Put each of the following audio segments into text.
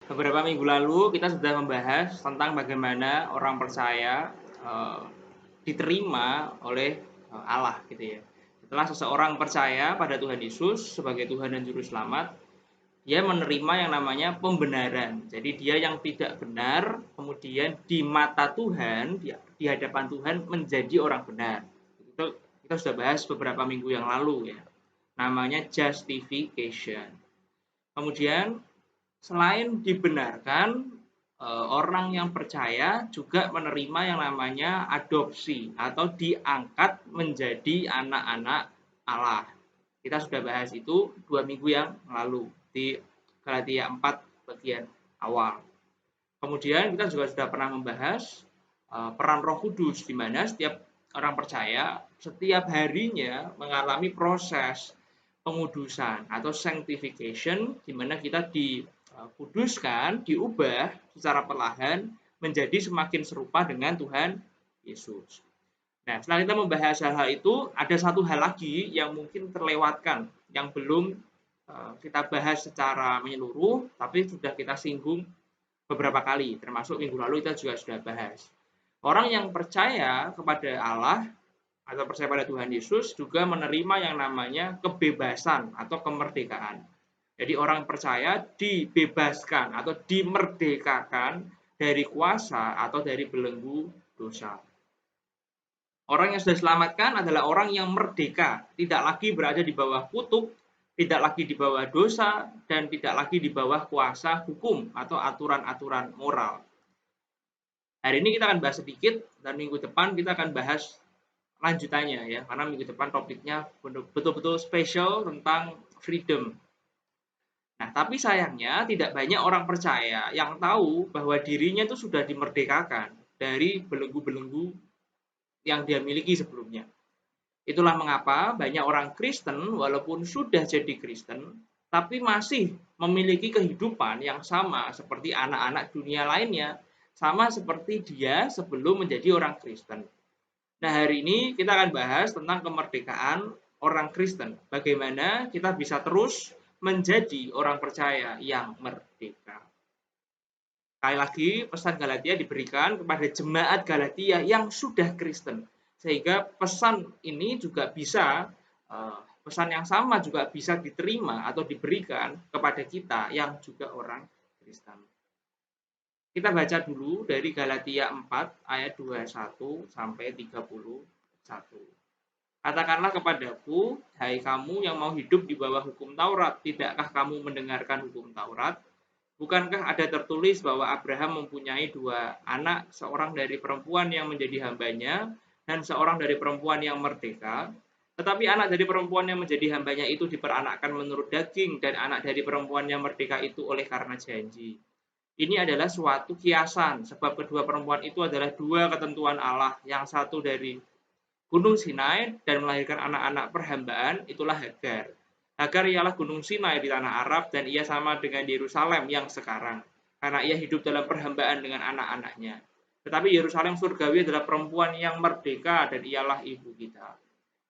Beberapa minggu lalu kita sudah membahas tentang bagaimana orang percaya eh, diterima oleh Allah gitu ya. Setelah seseorang percaya pada Tuhan Yesus sebagai Tuhan dan Juru Selamat, dia menerima yang namanya pembenaran. Jadi dia yang tidak benar, kemudian di mata Tuhan, di hadapan Tuhan menjadi orang benar. Itu kita sudah bahas beberapa minggu yang lalu ya. Namanya justification. Kemudian selain dibenarkan, orang yang percaya juga menerima yang namanya adopsi atau diangkat menjadi anak-anak Allah. Kita sudah bahas itu 2 minggu yang lalu di Galatia 4 bagian awal. Kemudian kita juga sudah pernah membahas peran Roh Kudus di mana setiap orang percaya setiap harinya mengalami proses pengudusan atau sanctification di mana kita dikuduskan, diubah secara perlahan menjadi semakin serupa dengan Tuhan Yesus. Nah, setelah kita membahas hal-hal itu, ada satu hal lagi yang mungkin terlewatkan, yang belum kita bahas secara menyeluruh, tapi sudah kita singgung beberapa kali, termasuk minggu lalu kita juga sudah bahas. Orang yang percaya kepada Allah atau percaya pada Tuhan Yesus juga menerima yang namanya kebebasan atau kemerdekaan. Jadi orang percaya dibebaskan atau dimerdekakan dari kuasa atau dari belenggu dosa. Orang yang sudah diselamatkan adalah orang yang merdeka, tidak lagi berada di bawah kutuk, tidak lagi di bawah dosa, dan tidak lagi di bawah kuasa hukum atau aturan-aturan moral. Hari ini kita akan bahas sedikit, dan minggu depan kita akan bahas lanjutannya ya, karena minggu depan topiknya betul-betul spesial tentang freedom. Nah, tapi sayangnya tidak banyak orang percaya yang tahu bahwa dirinya itu sudah dimerdekakan dari belenggu-belenggu yang dia miliki sebelumnya. Itulah mengapa banyak orang Kristen walaupun sudah jadi Kristen, tapi masih memiliki kehidupan yang sama seperti anak-anak dunia lainnya, sama seperti dia sebelum menjadi orang Kristen. Nah, hari ini kita akan bahas tentang kemerdekaan orang Kristen. Bagaimana kita bisa terus menjadi orang percaya yang merdeka. Sekali lagi, pesan Galatia diberikan kepada jemaat Galatia yang sudah Kristen. Sehingga pesan ini juga bisa, pesan yang sama juga bisa diterima atau diberikan kepada kita yang juga orang Kristen. Kita baca dulu dari Galatia 4 ayat 21 sampai 31. Katakanlah kepadaku, hai kamu yang mau hidup di bawah hukum Taurat, tidakkah kamu mendengarkan hukum Taurat? Bukankah ada tertulis bahwa Abraham mempunyai 2 anak, seorang dari perempuan yang menjadi hambanya dan seorang dari perempuan yang merdeka? Tetapi anak dari perempuan yang menjadi hambanya itu diperanakkan menurut daging dan anak dari perempuan yang merdeka itu oleh karena janji. Ini adalah suatu kiasan, sebab kedua perempuan itu adalah 2 ketentuan Allah, yang satu dari Gunung Sinai dan melahirkan anak-anak perhambaan, itulah Hagar. Hagar ialah Gunung Sinai di tanah Arab dan ia sama dengan Yerusalem yang sekarang, karena ia hidup dalam perhambaan dengan anak-anaknya. Tetapi Yerusalem surgawi adalah perempuan yang merdeka dan ialah ibu kita.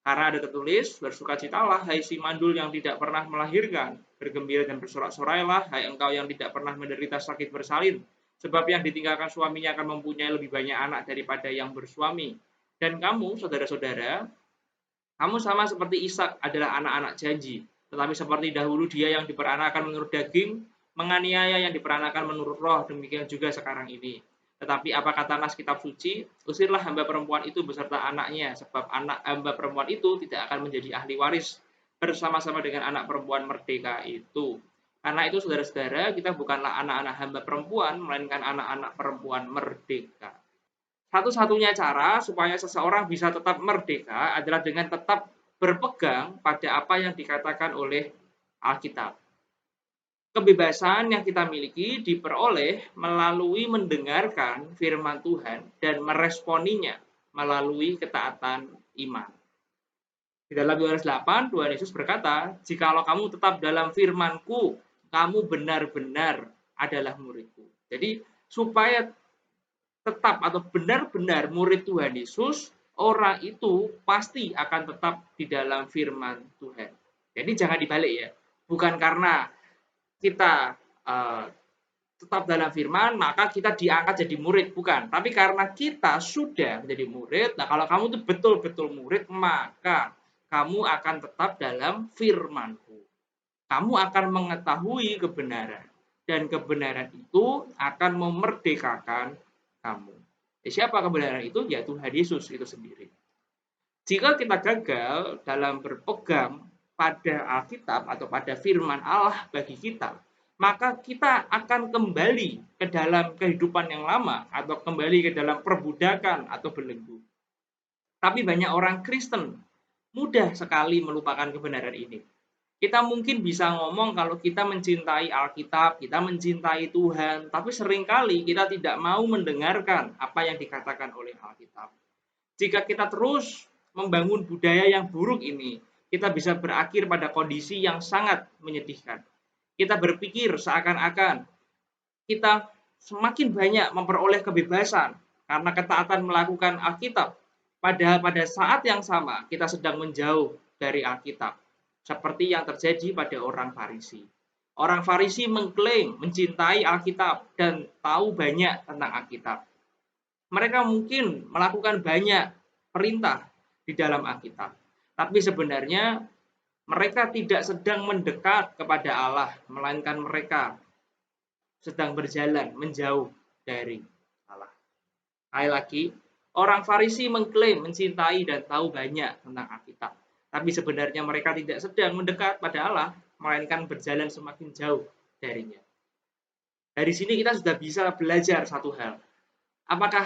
Karena ada tertulis, bersukacitalah hai si mandul yang tidak pernah melahirkan, bergembira dan bersorak-sorailah hai engkau yang tidak pernah menderita sakit bersalin, sebab yang ditinggalkan suaminya akan mempunyai lebih banyak anak daripada yang bersuami. Dan kamu, saudara-saudara, kamu sama seperti Ishak adalah anak-anak janji, tetapi seperti dahulu dia yang diperanakan menurut daging, menganiaya yang diperanakan menurut roh, demikian juga sekarang ini. Tetapi apa kata nas kitab suci? Usirlah hamba perempuan itu beserta anaknya, sebab anak hamba perempuan itu tidak akan menjadi ahli waris bersama-sama dengan anak perempuan merdeka itu. Karena itu saudara-saudara, kita bukanlah anak-anak hamba perempuan, melainkan anak-anak perempuan merdeka. Satu-satunya cara supaya seseorang bisa tetap merdeka adalah dengan tetap berpegang pada apa yang dikatakan oleh Alkitab. Kebebasan yang kita miliki diperoleh melalui mendengarkan firman Tuhan dan meresponinya melalui ketaatan iman. Di dalam Yohanes 8, Tuhan Yesus berkata, "Jikalau kamu tetap dalam firman-Ku, kamu benar-benar adalah murid-Ku." Jadi, supaya tetap atau benar-benar murid Tuhan Yesus, orang itu pasti akan tetap di dalam firman Tuhan. Jadi jangan dibalik ya. Bukan karena kita tetap dalam firman, maka kita diangkat jadi murid, bukan. Tapi karena kita sudah menjadi murid, nah kalau kamu itu betul-betul murid, maka kamu akan tetap dalam firman-Ku. Kamu akan mengetahui kebenaran, dan kebenaran itu akan memerdekakan kamu. Siapa kebenaran itu? Ya Tuhan Yesus itu sendiri. Jika kita gagal dalam berpegang pada Alkitab atau pada firman Allah bagi kita, maka kita akan kembali ke dalam kehidupan yang lama atau kembali ke dalam perbudakan atau belenggu. Tapi banyak orang Kristen mudah sekali melupakan kebenaran ini. Kita mungkin bisa ngomong kalau kita mencintai Alkitab, kita mencintai Tuhan, tapi seringkali kita tidak mau mendengarkan apa yang dikatakan oleh Alkitab. Jika kita terus membangun budaya yang buruk ini, kita bisa berakhir pada kondisi yang sangat menyedihkan. Kita berpikir seakan-akan kita semakin banyak memperoleh kebebasan karena ketaatan melakukan Alkitab. Padahal pada saat yang sama kita sedang menjauh dari Alkitab. Seperti yang terjadi pada orang Farisi. Orang Farisi mengklaim mencintai Alkitab dan tahu banyak tentang Alkitab. Mereka mungkin melakukan banyak perintah di dalam Alkitab. Tapi sebenarnya mereka tidak sedang mendekat kepada Allah, melainkan mereka sedang berjalan menjauh dari Allah. Sekali lagi, orang Farisi mengklaim mencintai dan tahu banyak tentang Alkitab. Tapi sebenarnya mereka tidak sedang mendekat pada Allah, melainkan berjalan semakin jauh darinya. Dari sini kita sudah bisa belajar satu hal. Apakah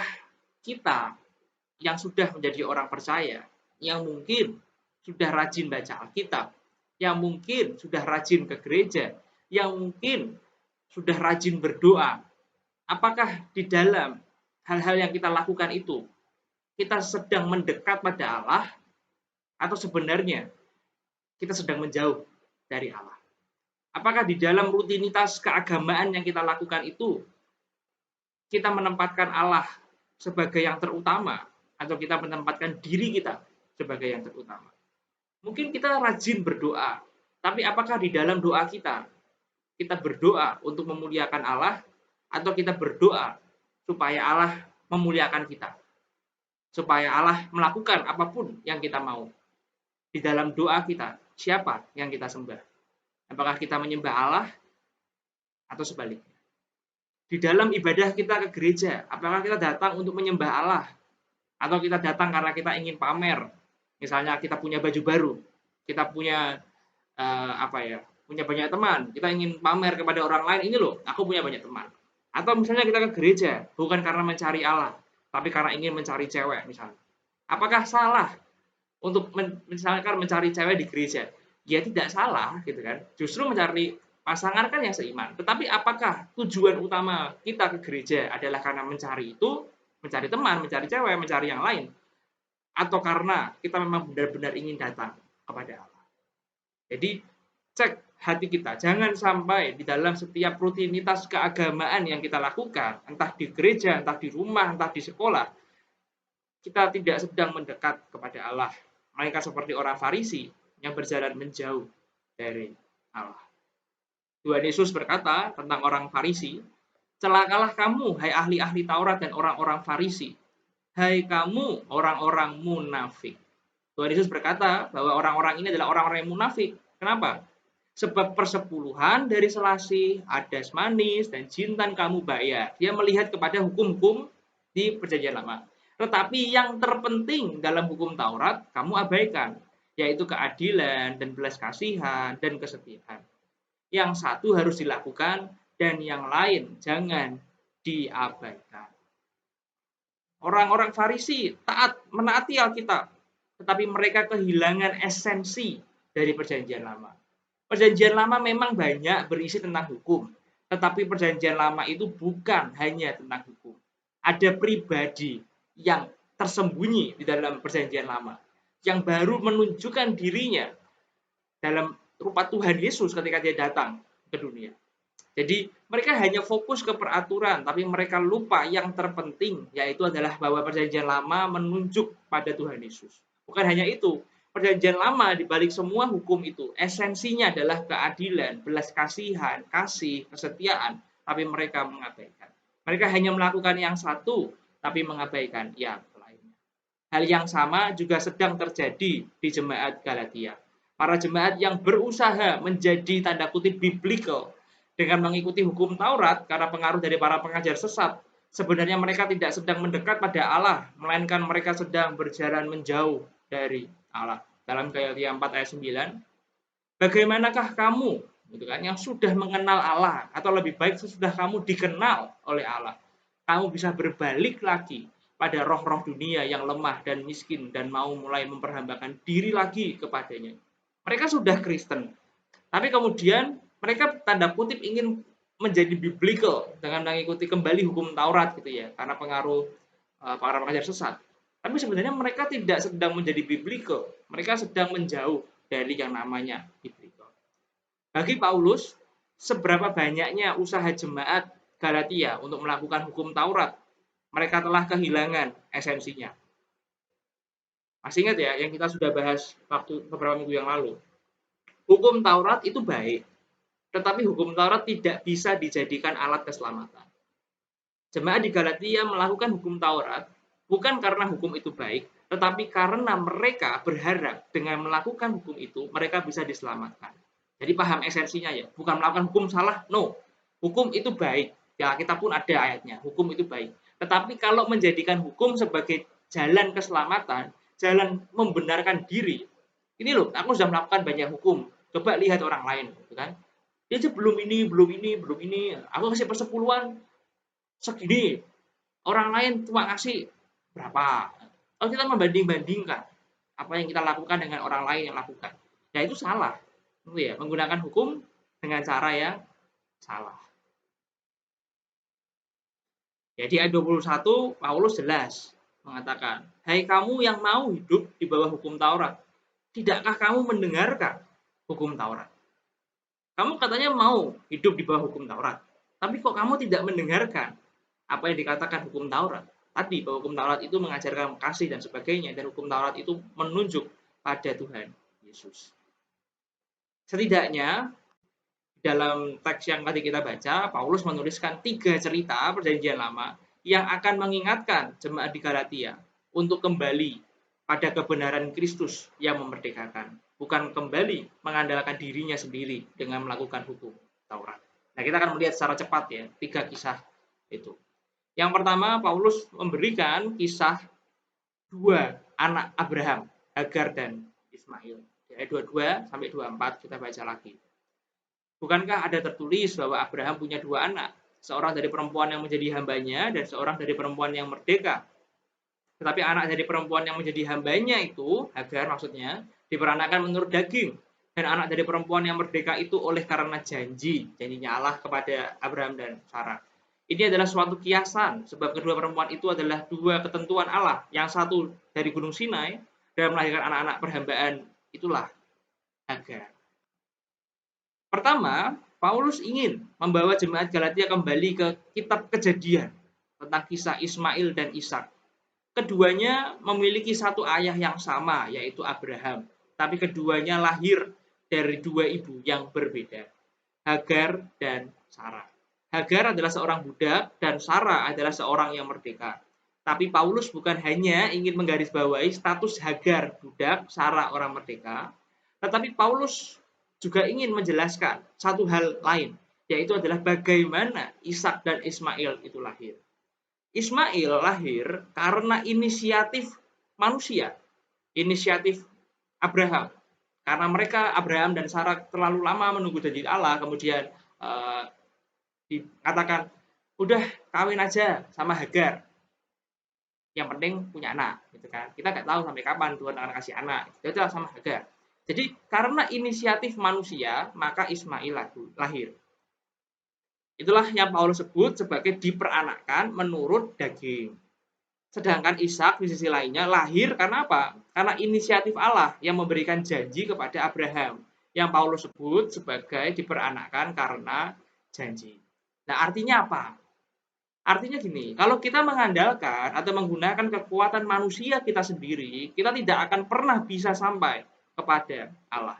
kita yang sudah menjadi orang percaya, yang mungkin sudah rajin baca Alkitab, yang mungkin sudah rajin ke gereja, yang mungkin sudah rajin berdoa, apakah di dalam hal-hal yang kita lakukan itu, kita sedang mendekat pada Allah, atau sebenarnya kita sedang menjauh dari Allah? Apakah di dalam rutinitas keagamaan yang kita lakukan itu, kita menempatkan Allah sebagai yang terutama, atau kita menempatkan diri kita sebagai yang terutama? Mungkin kita rajin berdoa, tapi apakah di dalam doa kita berdoa untuk memuliakan Allah, atau kita berdoa supaya Allah memuliakan kita, supaya Allah melakukan apapun yang kita mau? Di dalam doa kita, siapa yang kita sembah? Apakah kita menyembah Allah atau sebaliknya? Di dalam ibadah kita ke gereja, apakah kita datang untuk menyembah Allah atau kita datang karena kita ingin pamer? Misalnya kita punya baju baru, kita punya punya banyak teman, kita ingin pamer kepada orang lain, ini loh, aku punya banyak teman. Atau misalnya kita ke gereja bukan karena mencari Allah, tapi karena ingin mencari cewek misalnya. Apakah salah untuk misalkan mencari cewek di gereja? Ya tidak salah gitu kan. Justru mencari pasangan kan yang seiman. Tetapi apakah tujuan utama kita ke gereja adalah karena mencari itu, mencari teman, mencari cewek, mencari yang lain? Atau karena kita memang benar-benar ingin datang kepada Allah? Jadi cek hati kita, jangan sampai di dalam setiap rutinitas keagamaan yang kita lakukan, entah di gereja, entah di rumah, entah di sekolah, kita tidak sedang mendekat kepada Allah, melainkan seperti orang Farisi yang berjalan menjauh dari Allah. Tuhan Yesus berkata tentang orang Farisi, celakalah kamu, hai ahli-ahli Taurat dan orang-orang Farisi, hai kamu orang-orang munafik. Tuhan Yesus berkata bahwa orang-orang ini adalah orang-orang yang munafik. Kenapa? Sebab persepuluhan dari selasih, adas manis, dan jintan kamu bayar. Dia melihat kepada hukum-hukum di Perjanjian Lama. Tetapi yang terpenting dalam hukum Taurat, kamu abaikan, yaitu keadilan dan belas kasihan dan kesetiaan. Yang satu harus dilakukan dan yang lain jangan diabaikan. Orang-orang Farisi taat menaati Alkitab, tetapi mereka kehilangan esensi dari Perjanjian Lama. Perjanjian Lama memang banyak berisi tentang hukum, tetapi Perjanjian Lama itu bukan hanya tentang hukum. Ada pribadi yang tersembunyi di dalam Perjanjian Lama, yang baru menunjukkan dirinya dalam rupa Tuhan Yesus ketika dia datang ke dunia. Jadi mereka hanya fokus ke peraturan, tapi mereka lupa yang terpenting, yaitu adalah bahwa Perjanjian Lama menunjuk pada Tuhan Yesus. Bukan hanya itu, Perjanjian Lama di balik semua hukum itu, esensinya adalah keadilan, belas kasihan, kasih, kesetiaan. tapi mereka mengabaikan. Mereka hanya melakukan yang satu, tapi mengabaikan yang lainnya. Hal yang sama juga sedang terjadi di jemaat Galatia. Para jemaat yang berusaha menjadi tanda kutip biblical dengan mengikuti hukum Taurat karena pengaruh dari para pengajar sesat, sebenarnya mereka tidak sedang mendekat pada Allah, melainkan mereka sedang berjalan menjauh dari Allah. Dalam Galatia 4 ayat 9, bagaimanakah kamu gitu kan yang sudah mengenal Allah, atau lebih baik sesudah kamu dikenal oleh Allah, kamu bisa berbalik lagi pada roh-roh dunia yang lemah dan miskin dan mau mulai memperhambakan diri lagi kepadanya. Mereka sudah Kristen, tapi kemudian mereka tanda kutip ingin menjadi biblical dengan mengikuti kembali hukum Taurat gitu ya, karena pengaruh para pengajar sesat. Tapi sebenarnya mereka tidak sedang menjadi biblical, mereka sedang menjauh dari yang namanya biblical. Bagi Paulus, seberapa banyaknya usaha jemaat Galatia untuk melakukan hukum Taurat, mereka telah kehilangan esensinya. Masih ingat ya yang kita sudah bahas waktu beberapa minggu yang lalu. Hukum Taurat itu baik, tetapi hukum Taurat tidak bisa dijadikan alat keselamatan. Jemaat di Galatia melakukan hukum Taurat bukan karena hukum itu baik, tetapi karena mereka berharap dengan melakukan hukum itu mereka bisa diselamatkan. Jadi paham esensinya ya, bukan melakukan hukum salah, no. Hukum itu baik, ya kita pun ada ayatnya, hukum itu baik. Tetapi kalau menjadikan hukum sebagai jalan keselamatan, jalan membenarkan diri, ini loh, aku sudah melakukan banyak hukum, coba lihat orang lain, gitu kan? Dia aja belum ini, aku kasih persepuluhan, segini, orang lain cuma ngasih berapa. Kalau kita membanding-bandingkan apa yang kita lakukan dengan orang lain yang lakukan, ya itu salah. Itu ya, menggunakan hukum dengan cara yang salah. Jadi ayat 21 Paulus jelas mengatakan, "Hai kamu yang mau hidup di bawah hukum Taurat, tidakkah kamu mendengarkan hukum Taurat?" Kamu katanya mau hidup di bawah hukum Taurat, tapi kok kamu tidak mendengarkan apa yang dikatakan hukum Taurat? Tadi bahwa hukum Taurat itu mengajarkan kasih dan sebagainya, dan hukum Taurat itu menunjuk pada Tuhan Yesus. Setidaknya dalam teks yang tadi kita baca, Paulus menuliskan 3 cerita perjanjian lama yang akan mengingatkan jemaat di Galatia untuk kembali pada kebenaran Kristus yang memerdekakan, bukan kembali mengandalkan dirinya sendiri dengan melakukan hukum Taurat. Nah, kita akan melihat secara cepat ya 3 kisah itu. Yang pertama, Paulus memberikan kisah 2 anak Abraham, Hagar dan Ismail. Ayat 22 sampai 24 kita baca lagi. Bukankah ada tertulis bahwa Abraham punya 2 anak, seorang dari perempuan yang menjadi hambanya dan seorang dari perempuan yang merdeka. Tetapi anak dari perempuan yang menjadi hambanya itu, Hagar maksudnya, diperanakan menurut daging. Dan anak dari perempuan yang merdeka itu oleh karena janjinya Allah kepada Abraham dan Sarah. Ini adalah suatu kiasan, sebab kedua perempuan itu adalah 2 ketentuan Allah. Yang satu dari Gunung Sinai, dan melahirkan anak-anak perhambaan, itulah Hagar. Pertama, Paulus ingin membawa jemaat Galatia kembali ke kitab Kejadian tentang kisah Ismail dan Ishak. Keduanya memiliki satu ayah yang sama, yaitu Abraham. Tapi keduanya lahir dari 2 ibu yang berbeda, Hagar dan Sarah. Hagar adalah seorang budak dan Sarah adalah seorang yang merdeka. Tapi Paulus bukan hanya ingin menggarisbawahi status Hagar budak, Sarah orang merdeka, tetapi Paulus juga ingin menjelaskan satu hal lain, yaitu adalah bagaimana Ishak dan Ismail itu lahir. Ismail lahir karena inisiatif manusia, inisiatif Abraham. Karena mereka, Abraham dan Sarah, terlalu lama menunggu janji Allah, kemudian dikatakan, udah kawin aja sama Hagar. Yang penting punya anak, gitu kan. Kita nggak tahu sampai kapan Tuhan akan kasih anak. Itu sama Hagar. Jadi karena inisiatif manusia, maka Ismail lahir. Itulah yang Paulus sebut sebagai diperanakkan menurut daging. Sedangkan Ishak di sisi lainnya lahir karena apa? Karena inisiatif Allah yang memberikan janji kepada Abraham. Yang Paulus sebut sebagai diperanakkan karena janji. Nah, artinya apa? Artinya gini, kalau kita mengandalkan atau menggunakan kekuatan manusia kita sendiri, kita tidak akan pernah bisa sampai kepada Allah.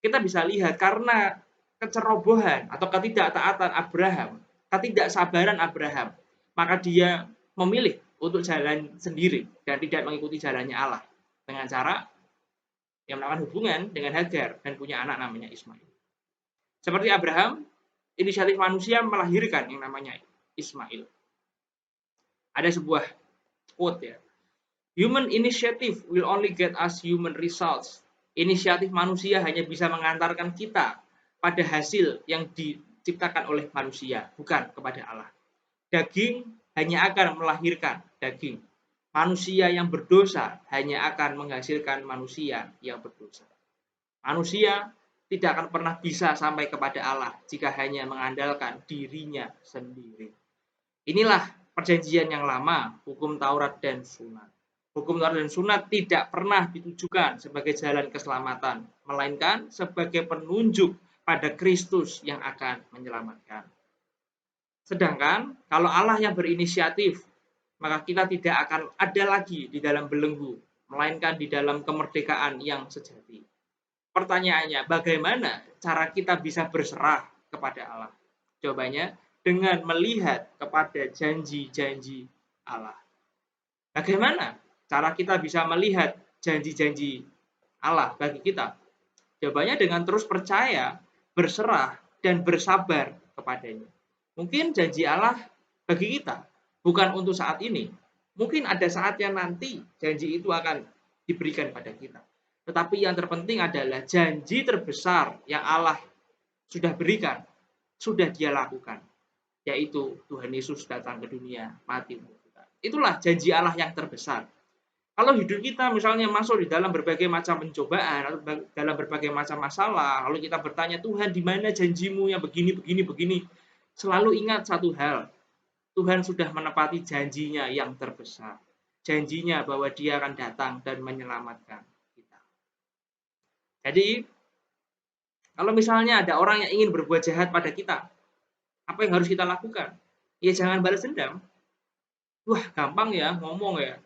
Kita bisa lihat karena kecerobohan atau ketidaktaatan Abraham, ketidaksabaran Abraham. Maka dia memilih untuk jalan sendiri dan tidak mengikuti jalannya Allah dengan cara yang melakukan hubungan dengan Hagar dan punya anak namanya Ismail. Seperti Abraham, inisiatif manusia melahirkan yang namanya Ismail. Ada sebuah quote ya. Human initiative will only get us human results. Inisiatif manusia hanya bisa mengantarkan kita pada hasil yang diciptakan oleh manusia, bukan kepada Allah. Daging hanya akan melahirkan daging. Manusia yang berdosa hanya akan menghasilkan manusia yang berdosa. Manusia tidak akan pernah bisa sampai kepada Allah jika hanya mengandalkan dirinya sendiri. Inilah perjanjian yang lama, hukum Taurat dan Sunat. Hukum Taurat dan Sunat tidak pernah ditujukan sebagai jalan keselamatan, melainkan sebagai penunjuk pada Kristus yang akan menyelamatkan. Sedangkan kalau Allah yang berinisiatif, maka kita tidak akan ada lagi di dalam belenggu, melainkan di dalam kemerdekaan yang sejati. Pertanyaannya, bagaimana cara kita bisa berserah kepada Allah? Jawabannya, dengan melihat kepada janji-janji Allah. Bagaimana cara kita bisa melihat janji-janji Allah bagi kita? Jawabannya dengan terus percaya, berserah, dan bersabar kepadanya. Mungkin janji Allah bagi kita bukan untuk saat ini. Mungkin ada saatnya nanti janji itu akan diberikan pada kita. Tetapi yang terpenting adalah janji terbesar yang Allah sudah berikan, sudah Dia lakukan, yaitu Tuhan Yesus datang ke dunia, mati untuk kita. Itulah janji Allah yang terbesar. Kalau hidup kita misalnya masuk di dalam berbagai macam pencobaan, atau dalam berbagai macam masalah, lalu kita bertanya, Tuhan di mana janjimu yang begini, selalu ingat satu hal, Tuhan sudah menepati janjinya yang terbesar. Janjinya bahwa Dia akan datang dan menyelamatkan kita. Jadi, kalau misalnya ada orang yang ingin berbuat jahat pada kita, apa yang harus kita lakukan? Ya jangan balas dendam. Wah, gampang ya ngomong ya.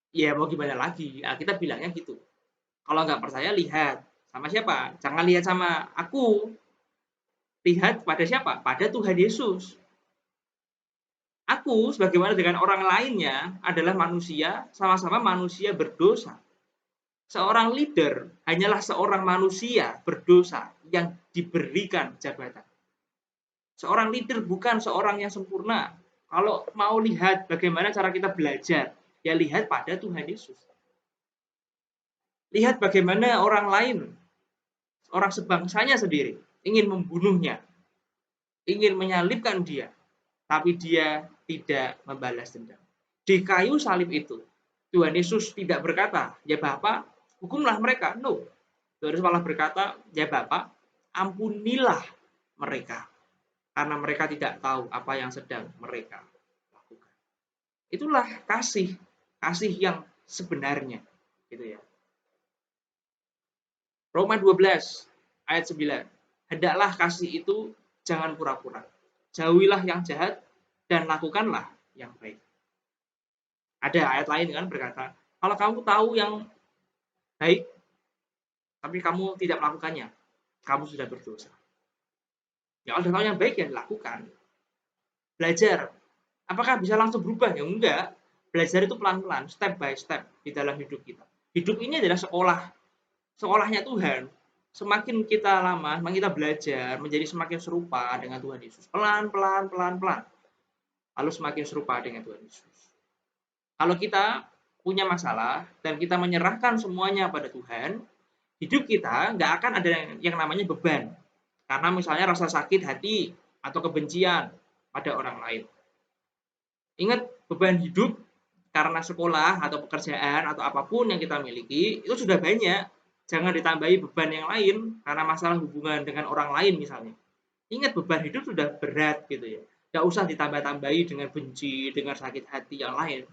Ya mau gimana lagi? Nah, kita bilangnya gitu. Kalau nggak percaya, lihat. Sama siapa? Jangan lihat sama aku. Lihat pada siapa? Pada Tuhan Yesus. Aku, sebagaimana dengan orang lainnya, adalah manusia, sama-sama manusia berdosa. Seorang leader hanyalah seorang manusia berdosa yang diberikan jabatan. Seorang leader bukan seorang yang sempurna. Kalau mau lihat bagaimana cara kita belajar, ya lihat pada Tuhan Yesus. Lihat bagaimana orang lain, orang sebangsanya sendiri, ingin membunuhnya, ingin menyalibkan dia, tapi dia tidak membalas dendam. Di kayu salib itu, Tuhan Yesus tidak berkata, ya Bapa, hukumlah mereka. No. Tuhan Yesus malah berkata, ya Bapa, ampunilah mereka. Karena mereka tidak tahu apa yang sedang mereka lakukan. Itulah kasih yang sebenarnya. Gitu ya. Roma 12 ayat 9. Hendaklah kasih itu jangan pura-pura. Jauhilah yang jahat dan lakukanlah yang baik. Ada ayat lain kan berkata, kalau kamu tahu yang baik, tapi kamu tidak melakukannya, kamu sudah berdosa. Ya kalau tahu yang baik ya lakukan. Belajar. Apakah bisa langsung berubah? Ya enggak. Belajar itu pelan-pelan, step by step di dalam hidup kita. Hidup ini adalah sekolah. Sekolahnya Tuhan. Semakin kita lama, semakin kita belajar, menjadi semakin serupa dengan Tuhan Yesus. Pelan-pelan. Lalu semakin serupa dengan Tuhan Yesus. Kalau kita punya masalah dan kita menyerahkan semuanya pada Tuhan, hidup kita nggak akan ada yang namanya beban. Karena misalnya rasa sakit hati atau kebencian pada orang lain. Ingat, beban hidup karena sekolah atau pekerjaan atau apapun yang kita miliki, itu sudah banyak. Jangan ditambahi beban yang lain karena masalah hubungan dengan orang lain misalnya. Ingat, beban hidup sudah berat gitu ya. Nggak usah ditambah-tambahi dengan benci, dengan sakit hati yang lain.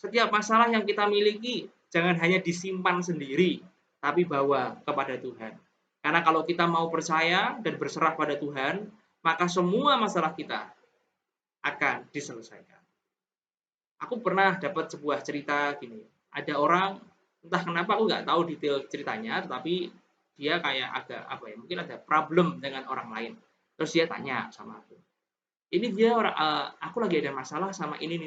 Setiap masalah yang kita miliki, jangan hanya disimpan sendiri, tapi bawa kepada Tuhan. Karena kalau kita mau percaya dan berserah pada Tuhan, maka semua masalah kita akan diselesaikan. Aku pernah dapat sebuah cerita gini. Ada orang, entah kenapa aku nggak tahu detail ceritanya, tetapi dia kayak agak mungkin ada problem dengan orang lain. Terus dia tanya sama aku, ini dia orang aku lagi ada masalah sama ini.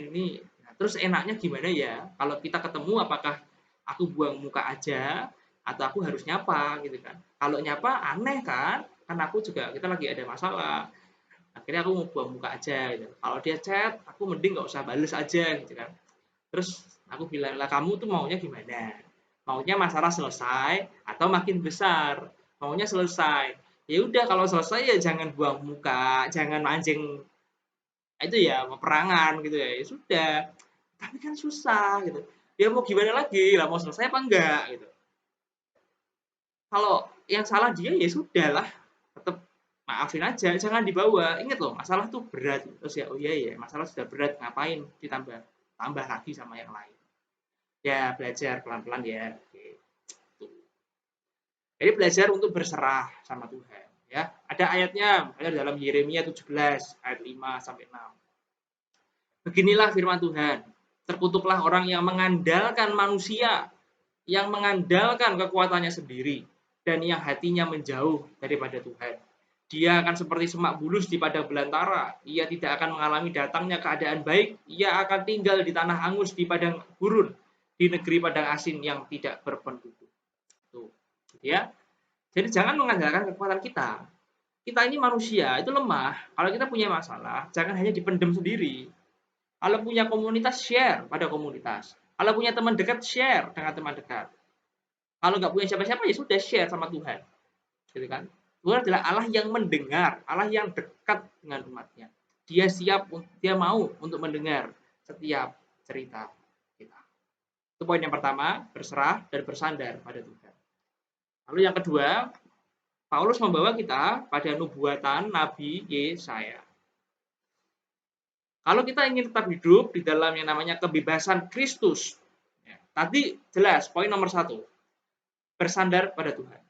Nah, terus enaknya gimana ya? Kalau kita ketemu apakah aku buang muka aja atau aku harus nyapa gitu kan? Kalau nyapa aneh kan? Kan aku juga kita lagi ada masalah. Akhirnya aku mau buang muka aja gitu. Kalau dia chat, aku mending nggak usah bales aja gitu kan. Terus aku bilang, lah kamu tuh maunya gimana? Maunya masalah selesai atau makin besar? Maunya selesai. Ya udah kalau selesai ya jangan buang muka, jangan mancing itu ya peperangan gitu ya. Ya sudah. Tapi kan susah gitu. Ya mau gimana lagi? Lah mau selesai apa enggak gitu. Kalau yang salah dia ya sudah lah. Tetap maafin aja, jangan dibawa. Ingat loh, masalah tuh berat. Terus ya, oh iya ya, masalah sudah berat, ngapain ditambah tambah lagi sama yang lain. Ya belajar pelan-pelan ya. Gitu. Jadi belajar untuk berserah sama Tuhan. Ya, ada ayatnya, ada dalam Yeremia 17 ayat 5 sampai 6. Beginilah firman Tuhan. Terkutuklah orang yang mengandalkan manusia, yang mengandalkan kekuatannya sendiri, dan yang hatinya menjauh daripada Tuhan. Dia akan seperti semak bulus di padang belantara. Ia tidak akan mengalami datangnya keadaan baik. Ia akan tinggal di tanah angus di padang gurun, di negeri padang asin yang tidak berpenduduk. Tuh, ya. Jadi jangan mengandalkan kekuatan kita. Kita ini manusia, itu lemah. Kalau kita punya masalah, jangan hanya dipendam sendiri. Kalau punya komunitas, share pada komunitas. Kalau punya teman dekat, share dengan teman dekat. Kalau nggak punya siapa-siapa, ya sudah share sama Tuhan. Gitu kan? Tuhan adalah Allah yang mendengar, Allah yang dekat dengan umatnya. Dia siap, dia mau untuk mendengar setiap cerita kita. Itu poin yang pertama, berserah dan bersandar pada Tuhan. Lalu yang kedua, Paulus membawa kita pada nubuatan Nabi Yesaya. Kalau kita ingin tetap hidup di dalam yang namanya kebebasan Kristus, ya, tadi jelas poin nomor 1, bersandar pada Tuhan.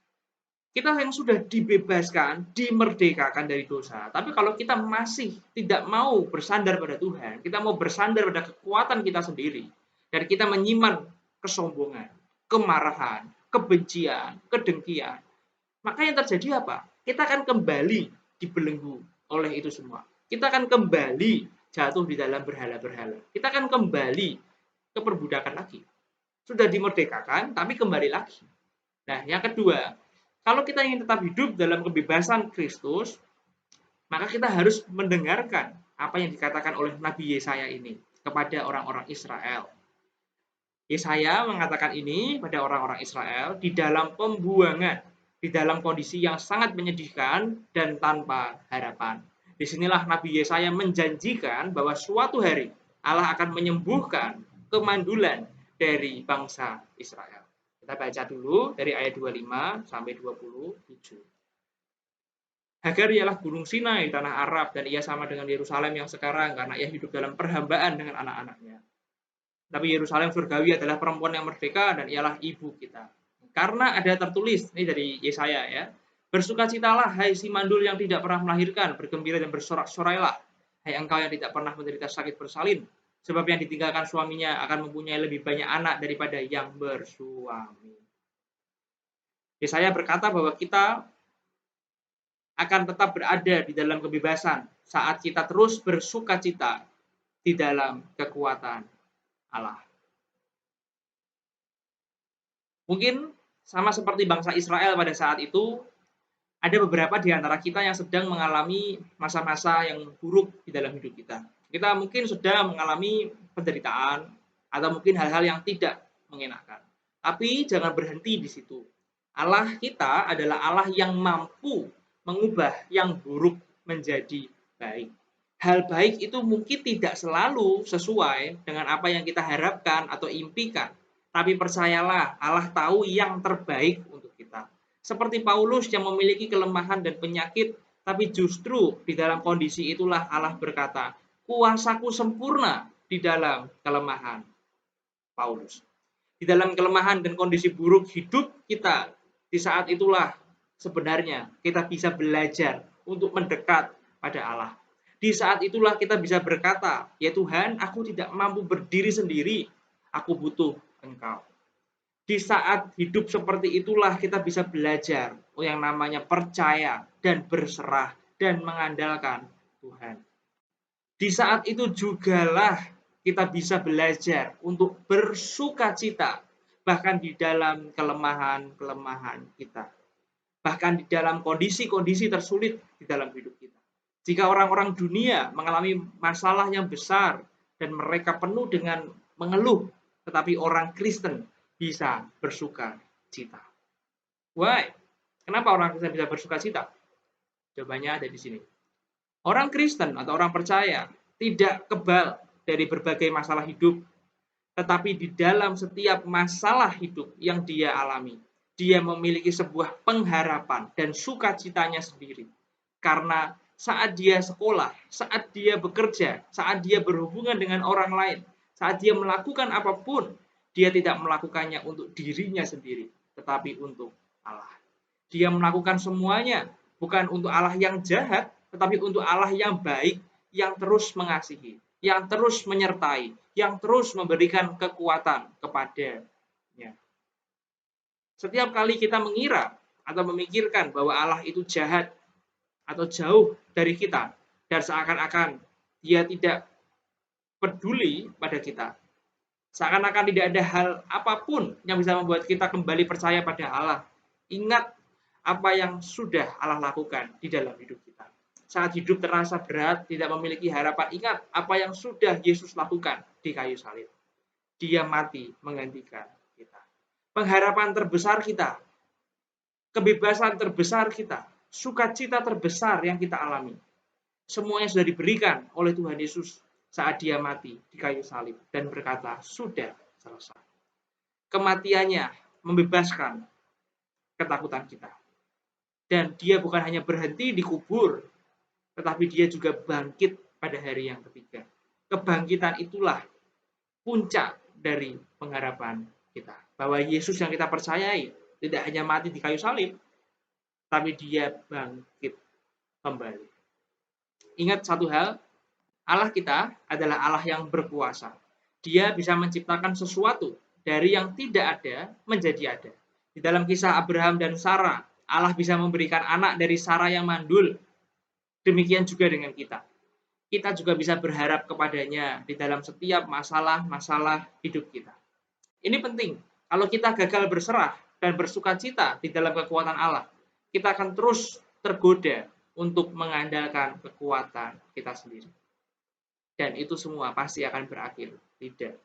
Kita yang sudah dibebaskan, dimerdekakan dari dosa. Tapi kalau kita masih tidak mau bersandar pada Tuhan, kita mau bersandar pada kekuatan kita sendiri, dan kita menyimpan kesombongan, kemarahan, kebencian, kedengkian, maka yang terjadi apa? Kita akan kembali dibelenggu oleh itu semua. Kita akan kembali jatuh di dalam berhala-berhala. Kita akan kembali ke perbudakan lagi. Sudah dimerdekakan, tapi kembali lagi. Nah, yang kedua, kalau kita ingin tetap hidup dalam kebebasan Kristus, maka kita harus mendengarkan apa yang dikatakan oleh Nabi Yesaya ini kepada orang-orang Israel. Yesaya mengatakan ini pada orang-orang Israel di dalam pembuangan, di dalam kondisi yang sangat menyedihkan dan tanpa harapan. Disinilah Nabi Yesaya menjanjikan bahwa suatu hari Allah akan menyembuhkan kemandulan dari bangsa Israel. Kita baca dulu dari ayat 25 sampai 27. Hagar ialah gunung Sinai, tanah Arab, dan ia sama dengan Yerusalem yang sekarang karena ia hidup dalam perhambaan dengan anak-anaknya. Tapi Yerusalem surgawi adalah perempuan yang merdeka dan ialah ibu kita. Karena ada tertulis, ini dari Yesaya ya, bersukacitalah hai si mandul yang tidak pernah melahirkan, bergembira dan bersorak-sorailah, hai engkau yang tidak pernah menderita sakit bersalin, sebab yang ditinggalkan suaminya akan mempunyai lebih banyak anak daripada yang bersuami. Yesaya berkata bahwa kita akan tetap berada di dalam kebebasan saat kita terus bersukacita di dalam kekuatan Allah. Mungkin sama seperti bangsa Israel pada saat itu, ada beberapa di antara kita yang sedang mengalami masa-masa yang buruk di dalam hidup kita. Kita mungkin sedang mengalami penderitaan atau mungkin hal-hal yang tidak mengenakan. Tapi jangan berhenti di situ. Allah kita adalah Allah yang mampu mengubah yang buruk menjadi baik. Hal baik itu mungkin tidak selalu sesuai dengan apa yang kita harapkan atau impikan. Tapi percayalah, Allah tahu yang terbaik untuk kita. Seperti Paulus yang memiliki kelemahan dan penyakit, tapi justru di dalam kondisi itulah Allah berkata, kuasaku sempurna di dalam kelemahan Paulus. Di dalam kelemahan dan kondisi buruk hidup kita, di saat itulah sebenarnya kita bisa belajar untuk mendekat pada Allah. Di saat itulah kita bisa berkata, ya Tuhan, aku tidak mampu berdiri sendiri, aku butuh Engkau. Di saat hidup seperti itulah kita bisa belajar yang namanya percaya dan berserah dan mengandalkan Tuhan. Di saat itu jugalah kita bisa belajar untuk bersukacita, bahkan di dalam kelemahan-kelemahan kita. Bahkan di dalam kondisi-kondisi tersulit di dalam hidup kita. Jika orang-orang dunia mengalami masalah yang besar dan mereka penuh dengan mengeluh, tetapi orang Kristen bisa bersuka cita. Why? Kenapa orang Kristen bisa bersuka cita? Jawabannya ada di sini. Orang Kristen atau orang percaya tidak kebal dari berbagai masalah hidup, tetapi di dalam setiap masalah hidup yang dia alami, dia memiliki sebuah pengharapan dan sukacitanya sendiri. Karena saat dia sekolah, saat dia bekerja, saat dia berhubungan dengan orang lain, saat dia melakukan apapun, dia tidak melakukannya untuk dirinya sendiri, tetapi untuk Allah. Dia melakukan semuanya bukan untuk Allah yang jahat, tetapi untuk Allah yang baik, yang terus mengasihi, yang terus menyertai, yang terus memberikan kekuatan kepadanya. Setiap kali kita mengira atau memikirkan bahwa Allah itu jahat atau jauh dari kita, dan seakan-akan dia tidak peduli pada kita, seakan-akan tidak ada hal apapun yang bisa membuat kita kembali percaya pada Allah. Ingat apa yang sudah Allah lakukan di dalam hidup kita. Saat hidup terasa berat, tidak memiliki harapan, ingat apa yang sudah Yesus lakukan di kayu salib. Dia mati menggantikan kita. Pengharapan terbesar kita, kebebasan terbesar kita, sukacita terbesar yang kita alami, semuanya sudah diberikan oleh Tuhan Yesus saat dia mati di kayu salib dan berkata, sudah selesai. Kematiannya membebaskan ketakutan kita. Dan dia bukan hanya berhenti di kubur, tetapi dia juga bangkit pada hari yang ketiga. Kebangkitan itulah puncak dari pengharapan kita. Bahwa Yesus yang kita percayai tidak hanya mati di kayu salib, tapi dia bangkit kembali. Ingat satu hal, Allah kita adalah Allah yang berkuasa. Dia bisa menciptakan sesuatu dari yang tidak ada menjadi ada. Di dalam kisah Abraham dan Sarah, Allah bisa memberikan anak dari Sarah yang mandul. Demikian juga dengan kita. Kita juga bisa berharap kepadanya di dalam setiap masalah-masalah hidup kita. Ini penting. Kalau kita gagal berserah dan bersukacita di dalam kekuatan Allah, kita akan terus tergoda untuk mengandalkan kekuatan kita sendiri. Dan itu semua pasti akan berakhir tidak.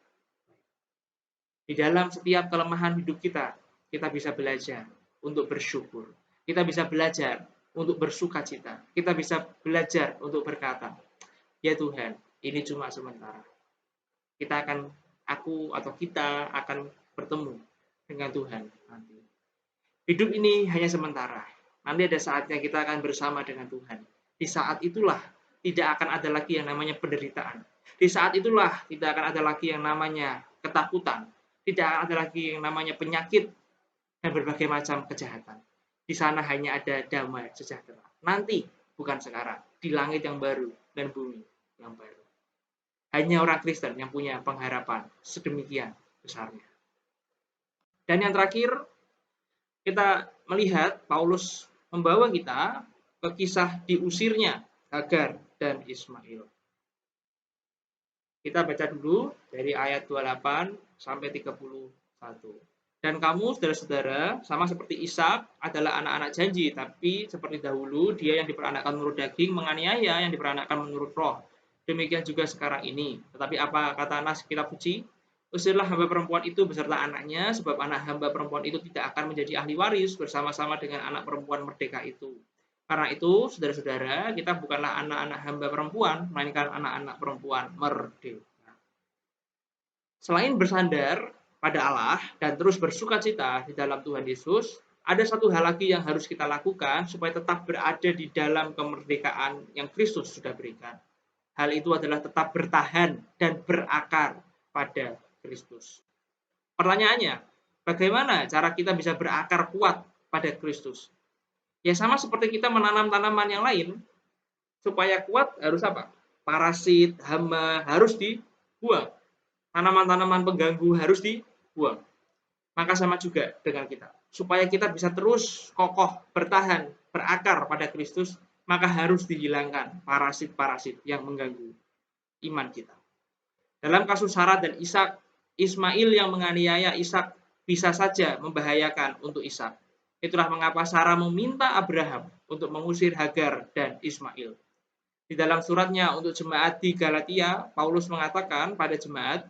Di dalam setiap kelemahan hidup kita bisa belajar untuk bersyukur. Kita bisa belajar untuk bersukacita. Kita bisa belajar untuk berkata, ya Tuhan, ini cuma sementara. Kita akan bertemu dengan Tuhan nanti. Hidup ini hanya sementara. Nanti ada saatnya kita akan bersama dengan Tuhan. Di saat itulah tidak akan ada lagi yang namanya penderitaan. Di saat itulah tidak akan ada lagi yang namanya ketakutan. Tidak akan ada lagi yang namanya penyakit dan berbagai macam kejahatan. Di sana hanya ada damai sejahtera. Nanti, bukan sekarang, di langit yang baru dan bumi yang baru. Hanya orang Kristen yang punya pengharapan sedemikian besarnya. Dan yang terakhir, kita melihat Paulus membawa kita ke kisah diusirnya Hagar dan Ismail. Kita baca dulu dari ayat 28 sampai 31. Dan kamu, saudara-saudara, sama seperti Ishak adalah anak-anak janji, tapi seperti dahulu dia yang diperanakkan menurut daging menganiaya yang diperanakkan menurut roh. Demikian juga sekarang ini. Tetapi apa kata nas kitab suci? Usirlah hamba perempuan itu beserta anaknya, sebab anak hamba perempuan itu tidak akan menjadi ahli waris bersama-sama dengan anak perempuan merdeka itu. Karena itu, saudara-saudara, kita bukanlah anak-anak hamba perempuan, melainkan anak-anak perempuan merdeka. Selain bersandar pada Allah dan terus bersukacita di dalam Tuhan Yesus, ada satu hal lagi yang harus kita lakukan supaya tetap berada di dalam kemerdekaan yang Kristus sudah berikan. Hal itu adalah tetap bertahan dan berakar pada Kristus. Pertanyaannya, bagaimana cara kita bisa berakar kuat pada Kristus? Ya sama seperti kita menanam tanaman yang lain, supaya kuat harus apa? Parasit, hama harus dibuang. Tanaman-tanaman pengganggu harus dibuang. Maka sama juga dengan kita. Supaya kita bisa terus kokoh, bertahan, berakar pada Kristus, maka harus dihilangkan parasit-parasit yang mengganggu. iman kita. Dalam kasus Sarah dan Ishak, Ismail yang menganiaya Ishak bisa saja membahayakan untuk Ishak. Itulah mengapa Sarah meminta Abraham untuk mengusir Hagar dan Ismail. Di dalam suratnya untuk jemaat di Galatia, Paulus mengatakan pada jemaat,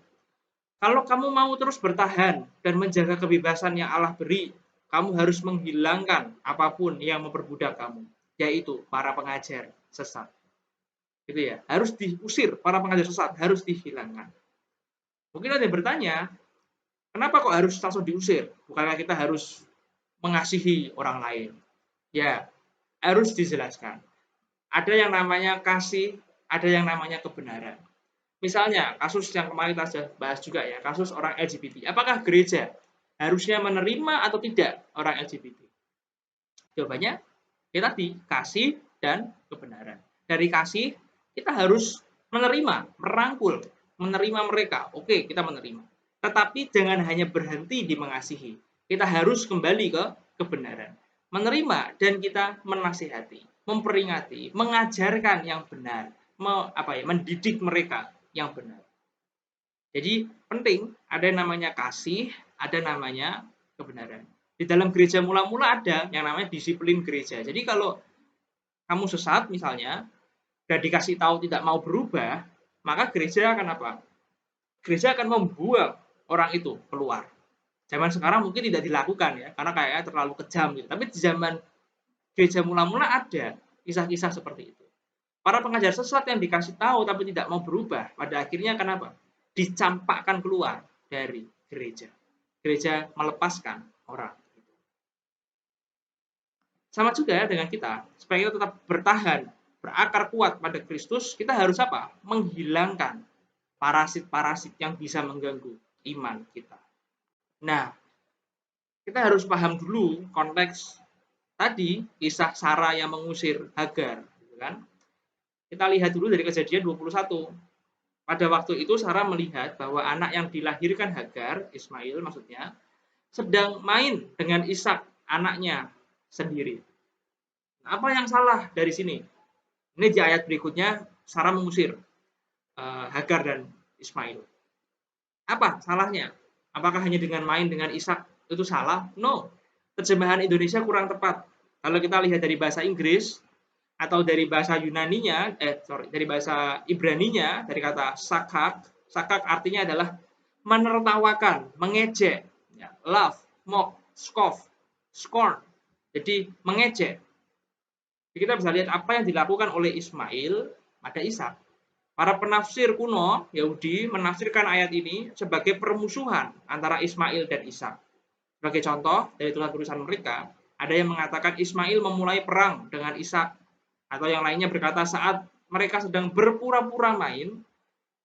kalau kamu mau terus bertahan dan menjaga kebebasan yang Allah beri, kamu harus menghilangkan apapun yang memperbudak kamu, yaitu para pengajar sesat. Gitu ya, harus diusir, para pengajar sesat harus dihilangkan. Mungkin ada yang bertanya, kenapa kok harus langsung diusir? Bukankah kita harus mengasihi orang lain? Ya, harus dijelaskan. Ada yang namanya kasih, ada yang namanya kebenaran. Misalnya, kasus yang kemarin kita bahas juga ya, kasus orang LGBT. Apakah gereja harusnya menerima atau tidak orang LGBT? Jawabannya, ya tadi, kasih dan kebenaran. Dari kasih, kita harus menerima, merangkul, menerima mereka. Oke, kita menerima. Tetapi jangan hanya berhenti di mengasihi. Kita harus kembali ke kebenaran. Menerima dan kita menasihati, memperingati, mengajarkan yang benar, mendidik mereka yang benar. Jadi penting ada yang namanya kasih, ada namanya kebenaran. Di dalam gereja mula-mula ada yang namanya disiplin gereja. Jadi kalau kamu sesat misalnya, dan dikasih tahu tidak mau berubah, maka gereja akan apa? Gereja akan membuang orang itu keluar. Zaman sekarang mungkin tidak dilakukan ya, karena kayaknya terlalu kejam gitu. Tapi di zaman gereja mula-mula ada kisah-kisah seperti itu. Para pengajar sesat yang dikasih tahu tapi tidak mau berubah, pada akhirnya kenapa? Dicampakkan keluar dari gereja. Gereja melepaskan orang. Sama juga ya dengan kita, supaya kita tetap bertahan, berakar kuat pada Kristus, kita harus apa? Menghilangkan parasit-parasit yang bisa mengganggu iman kita. Nah, kita harus paham dulu konteks tadi, kisah Sarah yang mengusir Hagar. Gitu kan? Kita lihat dulu dari Kejadian 21. Pada waktu itu Sarah melihat bahwa anak yang dilahirkan Hagar, Ismail maksudnya, sedang main dengan Ishak, anaknya sendiri. Apa yang salah dari sini? Ini di ayat berikutnya, Sarah mengusir Hagar dan Ismail. Apa salahnya? Apakah hanya dengan main dengan Ishak itu salah? No. Terjemahan Indonesia kurang tepat. Kalau kita lihat dari bahasa Inggris atau dari bahasa Yunaninya, dari bahasa Ibraninya, dari kata sakak, sakak artinya adalah menertawakan, mengejek, ya, laugh, mock, scoff, scorn. Jadi mengejek. Jadi kita bisa lihat apa yang dilakukan oleh Ismail pada Ishak. Para penafsir kuno Yahudi menafsirkan ayat ini sebagai permusuhan antara Ismail dan Ishak. Sebagai contoh dari tulisan-tulisan mereka, ada yang mengatakan Ismail memulai perang dengan Ishak, atau yang lainnya berkata saat mereka sedang berpura-pura main,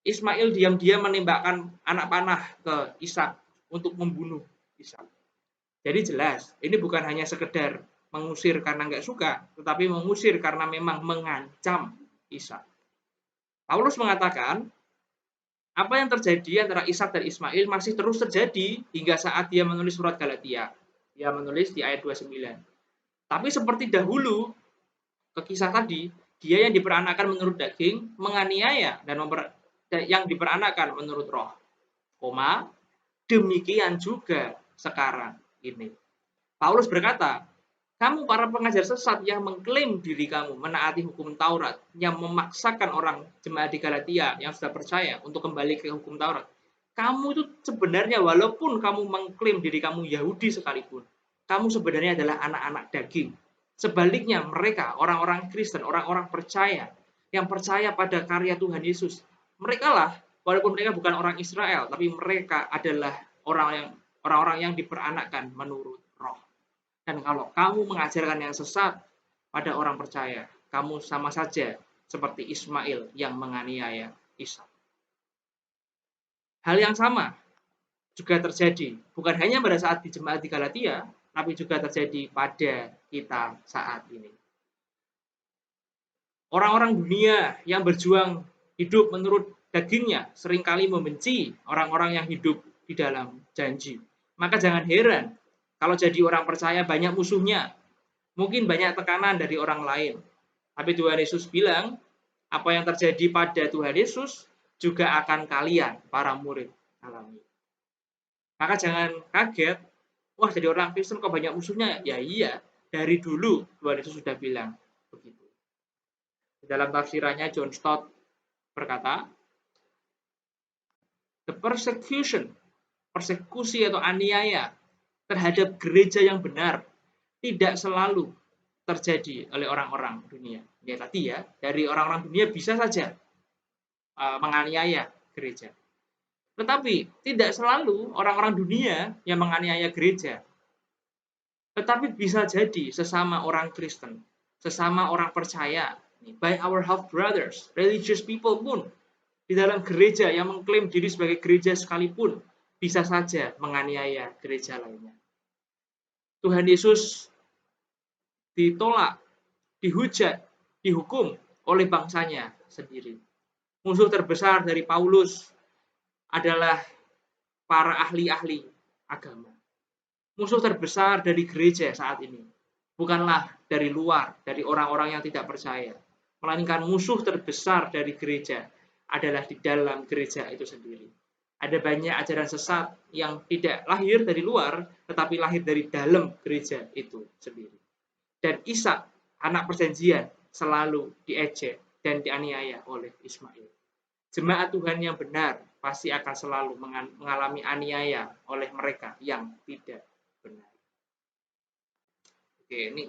Ismail diam-diam menembakkan anak panah ke Ishak untuk membunuh Ishak. Jadi jelas, ini bukan hanya sekedar mengusir karena nggak suka, tetapi mengusir karena memang mengancam Ishak. Paulus mengatakan, apa yang terjadi antara Ishak dan Ismail masih terus terjadi hingga saat dia menulis surat Galatia. Dia menulis di ayat 29. Tapi seperti dahulu, ke kisah tadi, dia yang diperanakan menurut daging, menganiaya, dan yang diperanakan menurut roh. Demikian juga sekarang ini. Paulus berkata, kamu para pengajar sesat yang mengklaim diri kamu menaati hukum Taurat, yang memaksakan orang jemaat di Galatia yang sudah percaya untuk kembali ke hukum Taurat. Kamu itu sebenarnya walaupun kamu mengklaim diri kamu Yahudi sekalipun, kamu sebenarnya adalah anak-anak daging. Sebaliknya mereka, orang-orang Kristen, orang-orang percaya, yang percaya pada karya Tuhan Yesus, mereka lah, walaupun mereka bukan orang Israel, tapi mereka adalah orang-orang yang diperanakkan menurut roh. Dan kalau kamu mengajarkan yang sesat pada orang percaya, kamu sama saja seperti Ismail yang menganiaya Ishak. Hal yang sama juga terjadi, bukan hanya pada saat di jemaat di Galatia, tapi juga terjadi pada kita saat ini. Orang-orang dunia yang berjuang hidup menurut dagingnya seringkali membenci orang-orang yang hidup di dalam janji. Maka jangan heran kalau jadi orang percaya banyak musuhnya, mungkin banyak tekanan dari orang lain. Tapi Tuhan Yesus bilang, apa yang terjadi pada Tuhan Yesus juga akan kalian, para murid, alami. Maka jangan kaget, wah jadi orang Kristen kok banyak musuhnya? Ya iya, dari dulu Tuhan Yesus sudah bilang begitu. Di dalam tafsirannya John Stott berkata, the persecution, persekusi atau aniaya terhadap gereja yang benar tidak selalu terjadi oleh orang-orang dunia. Ya tadi ya, dari orang-orang dunia bisa saja menganiaya gereja. Tetapi tidak selalu orang-orang dunia yang menganiaya gereja. Tetapi bisa jadi sesama orang Kristen, sesama orang percaya, by our half brothers, religious people pun, di dalam gereja yang mengklaim diri sebagai gereja sekalipun, bisa saja menganiaya gereja lainnya. Tuhan Yesus ditolak, dihujat, dihukum oleh bangsanya sendiri. Musuh terbesar dari Paulus adalah para ahli-ahli agama. Musuh terbesar dari gereja saat ini bukanlah dari luar, dari orang-orang yang tidak percaya, melainkan musuh terbesar dari gereja adalah di dalam gereja itu sendiri. Ada banyak ajaran sesat yang tidak lahir dari luar, tetapi lahir dari dalam gereja itu sendiri. Dan Ishak, anak perjanjian, selalu diejek dan dianiaya oleh Ismail. Jemaat Tuhan yang benar pasti akan selalu mengalami aniaya oleh mereka yang tidak benar. Oke, ini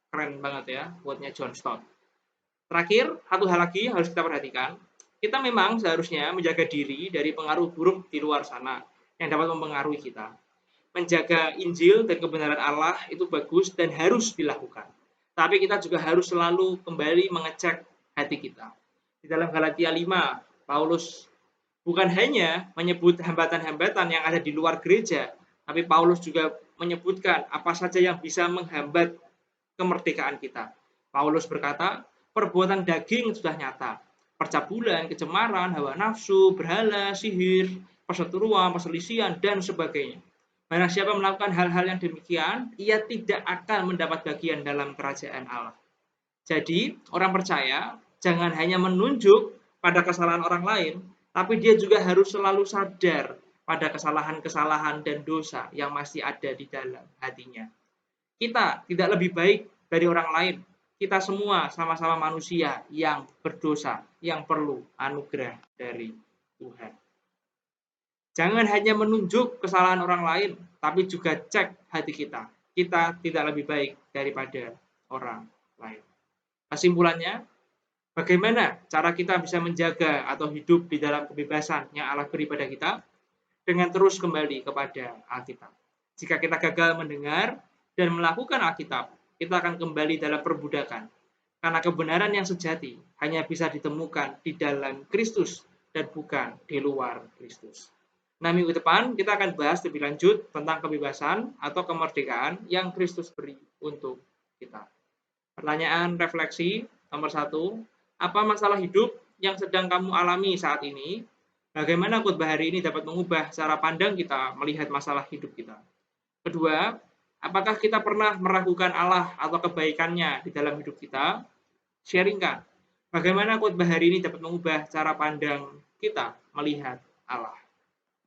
keren banget ya quote-nya John Stott. Terakhir, satu hal lagi yang harus kita perhatikan. Kita memang seharusnya menjaga diri dari pengaruh buruk di luar sana yang dapat mempengaruhi kita. Menjaga Injil dan kebenaran Allah itu bagus dan harus dilakukan. Tapi kita juga harus selalu kembali mengecek hati kita. Di dalam Galatia 5, Paulus bukan hanya menyebut hambatan-hambatan yang ada di luar gereja, tapi Paulus juga menyebutkan apa saja yang bisa menghambat kemerdekaan kita. Paulus berkata, perbuatan daging sudah nyata. Percabulan, kecemaran, hawa nafsu, berhala, sihir, perseteruan, perselisihan, dan sebagainya. Barang siapa melakukan hal-hal yang demikian, ia tidak akan mendapat bagian dalam kerajaan Allah. Jadi, orang percaya jangan hanya menunjuk pada kesalahan orang lain, tapi dia juga harus selalu sadar pada kesalahan-kesalahan dan dosa yang masih ada di dalam hatinya. Kita tidak lebih baik dari orang lain. Kita semua sama-sama manusia yang berdosa, yang perlu anugerah dari Tuhan. Jangan hanya menunjuk kesalahan orang lain, tapi juga cek hati kita. Kita tidak lebih baik daripada orang lain. Kesimpulannya, bagaimana cara kita bisa menjaga atau hidup di dalam kebebasan yang Allah beri pada kita? Dengan terus kembali kepada Alkitab. Jika kita gagal mendengar dan melakukan Alkitab, kita akan kembali dalam perbudakan. Karena kebenaran yang sejati hanya bisa ditemukan di dalam Kristus dan bukan di luar Kristus. Nah, minggu depan kita akan bahas lebih lanjut tentang kebebasan atau kemerdekaan yang Kristus beri untuk kita. Pertanyaan refleksi nomor 1, apa masalah hidup yang sedang kamu alami saat ini? Bagaimana khotbah hari ini dapat mengubah cara pandang kita melihat masalah hidup kita? Kedua, apakah kita pernah meragukan Allah atau kebaikannya di dalam hidup kita? Sharingkan. Bagaimana khotbah hari ini dapat mengubah cara pandang kita melihat Allah?